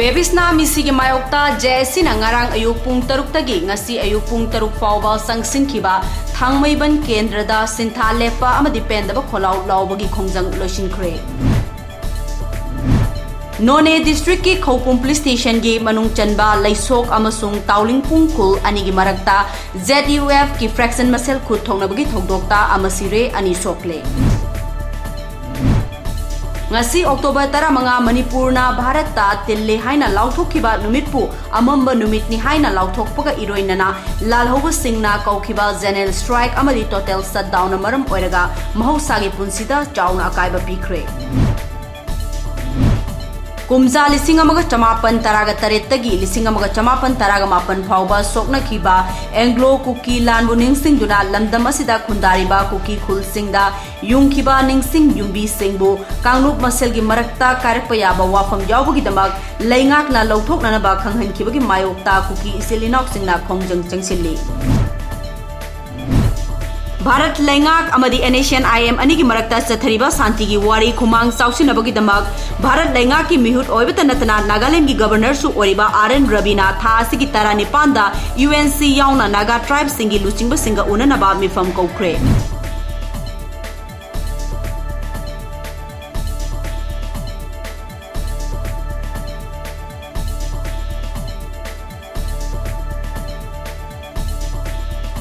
Pebisna misi ki mayokta jesi na ngarang ayuk pung taruk tagi ngasi ayuk pung taruk fawba sangsin kiba thangmaiban kendra da sintha lepa amadi pendaba kholau laubagi khongjang loisin khre. None district ki Khopum police station gi manung chanba laisok amasung tauling pungkul ani gi marakta ZUF ki fraction masel khut thongnabagi thogdokta amasire ani sokle. Ngasi October 15 Manipur na Bharat ta tille haina lauthokhiba numitpu amamba numitni haina lauthokpaga iroinana lalhoba singna kaukhiba general strike amadi total shutdown maram oiraga mahosagi punsida chauna akaiba pikre. Kumza lising amaga chamapan taraga taretagi lising amaga chamapan taraga mapan phawba sokna khiba Anglo Kuki lanbu ningsing duna lamdam asida khundariba Kuki khul singda yung khiba ningsing yumbi singbu kanglup masel gi marakta karakpa yaba wafam yawbagi damak laingak na lauthokna na ba khanghan khibagi mayokta Kuki isilinok singna khongjang changsilli. Bharat Laingak amadi Nation IM ani ki marakta chathariba santi gi wari khumang chausinabagi damak Bharat Laingak ki mihut oibata natana Nagaland gi governor su oriba RN Rabina tha asigi tara nipanda UNC yauna Naga tribe singi luchingba singa unanaba mifam kokre.